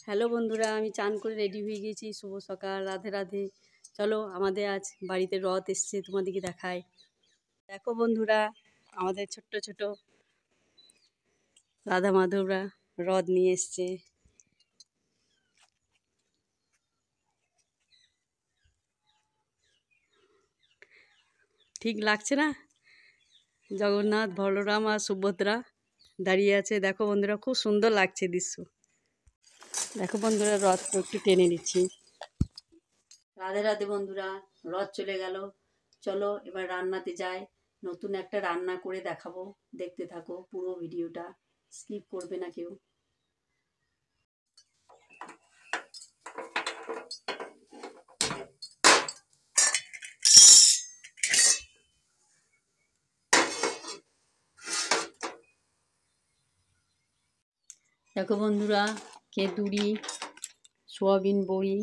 Hello বন্ধুরা, আমি চান করে রেডি হয়ে গেছি। শুভ সকাল, রাধে রাধে। চলো, আমাদের আজ বাড়িতে রথ এসছে, তোমাদেরকে দেখায়। দেখো বন্ধুরা, আমাদের ছোট্ট ছোট রাধা মাধবরা রথ নিয়ে এসছে। ঠিক লাগছে না? জগন্নাথ, বলরাম আর সুভদ্রা দাঁড়িয়ে আছে। দেখো বন্ধুরা, খুব সুন্দর লাগছে দৃশ্য। দেখো বন্ধুরা, রথ একটু টেনে নিচ্ছি। রাধে রাধে বন্ধুরা, রথ চলে গেল। চলো এবার রান্নাতে যাই। নতুন একটা রান্না করে দেখাবো, দেখতে থাকো পুরো ভিডিওটা, স্কিপ করবে না কেউ। দেখো বন্ধুরা, কেঁদুরি, সোয়াবিন বড়ি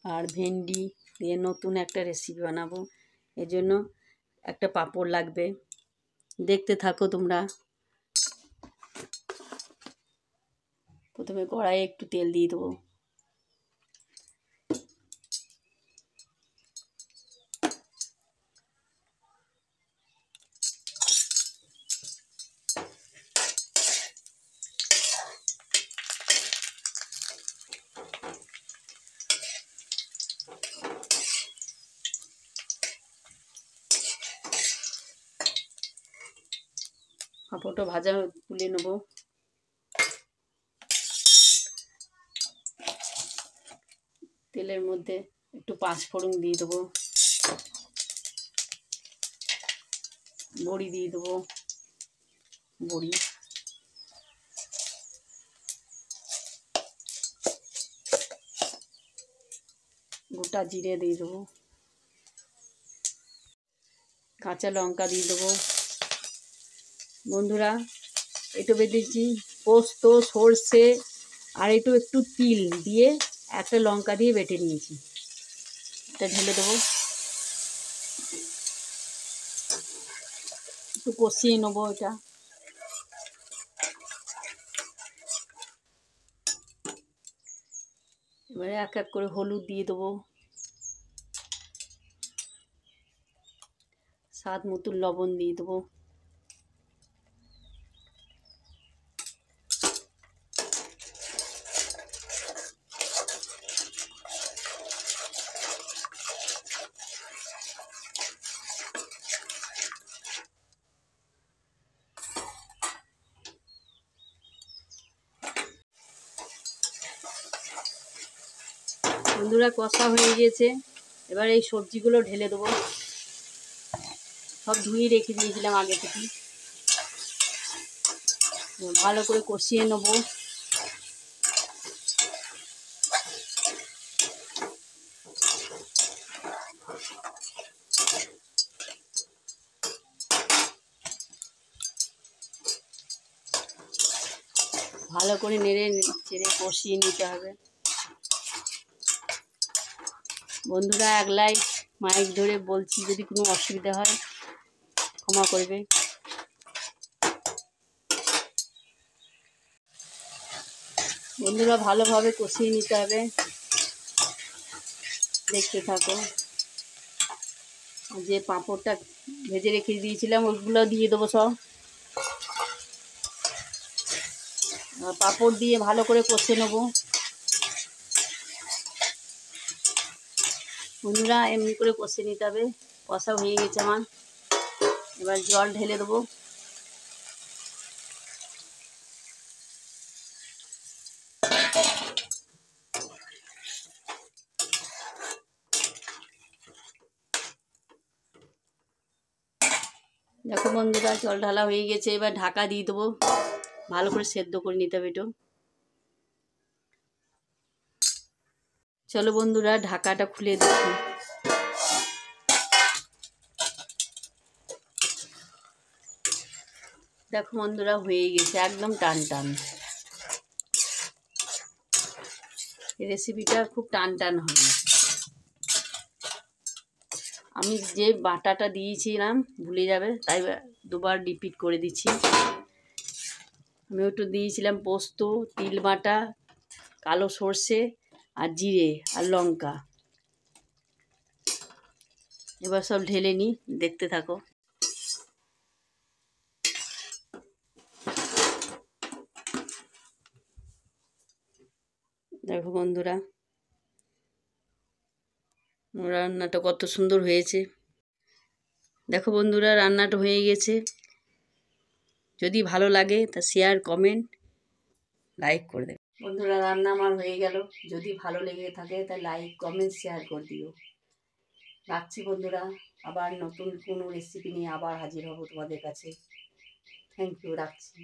আর ভেন্ডি দিয়ে নতুন একটা রেসিপি বানাবো। এর জন্য একটা পাঁপড় লাগবে, দেখতে থাকো তোমরা। প্রথমে কড়াইয়ে একটু তেল দিয়ে দেবো। পাঁপড়টা ভাজা তুলে নেবো। তেলের মধ্যে একটু পাঁচফোড়ন দিয়ে দেবো, বড়ি দিয়ে দেবো, বড়ি, গোটা জিরে দিয়ে দেবো, কাঁচা লঙ্কা দিয়ে দেবো। বন্ধুরা, একটু বেঁধেছি পোস্ত, সর্ষে আর একটু তিল দিয়ে একটা লঙ্কা দিয়ে বেটে নিয়েছি। এটা ঢেলে দেবো, একটু কষিয়ে নেবো এটা। এবারে এক এক করে হলুদ দিয়ে দেবো, স্বাদ মতো লবণ দিয়ে দেবো। বন্ধুরা, কষা হয়ে গিয়েছে। এবার এই সবজিগুলো ঢেলে দেবো। সব ধুয়ে রেখে দিয়েছিলাম আগে থেকে। ভালো করে কষিয়ে নেবো। ভালো করে নেড়ে চেড়ে কষিয়ে নিতে হবে। বন্ধুরা, এক লাইক মাইক ধরে বলছি, যদি কোনো অসুবিধা হয় ক্ষমা করবে। বন্ধুরা, ভালোভাবে কষিয়ে নিতে হবে, দেখতে থাকো। যে পাঁপড়টা ভেজে রেখে দিয়েছিলাম ওগুলো দিয়ে দেবো সব। পাঁপড় দিয়ে ভালো করে কষে নেবো। বন্ধুরা, এমনি করে কষে নিতে হবে। কষা হয়ে গেছে আমার, এবার জল ঢেলে দেবো। দেখো বন্ধুরা, জল ঢালা হয়ে গেছে। এবার ঢাকা দিয়ে দেবো, ভালো করে সেদ্ধ করে নিতে হবে একটু। চলো বন্ধুরা, ঢাকাটা খুলে দেখি। দেখো বন্ধুরা, হয়ে গেছে একদম টান টান। এই রেসিপিটা খুব টান টান হবে। আমি যে বাটাটা দিয়েছিলাম ভুলে যাবে, তাই দুবার রিপিট করে দিচ্ছি। আমি একটু দিয়েছিলাম পোস্ত, তিল বাটা, কালো সর্ষে আর জিরে আর লঙ্কা। এবার সব ঢেলে নিই, দেখতে থাকো। দেখো বন্ধুরা, রান্নাটা কত সুন্দর হয়েছে। দেখো বন্ধুরা, রান্নাটা হয়ে গেছে। যদি ভালো লাগে তা শেয়ার, কমেন্ট, লাইক করে দেবে। বন্ধুরা, রান্না আমার হয়ে গেল। যদি ভালো লেগে থাকে তা লাইক, কমেন্ট, শেয়ার করে দিও। রাখছি বন্ধুরা, আবার নতুন কোনো রেসিপি নিয়ে আবার হাজির হব তোমাদের কাছে। থ্যাংক ইউ, রাখছি।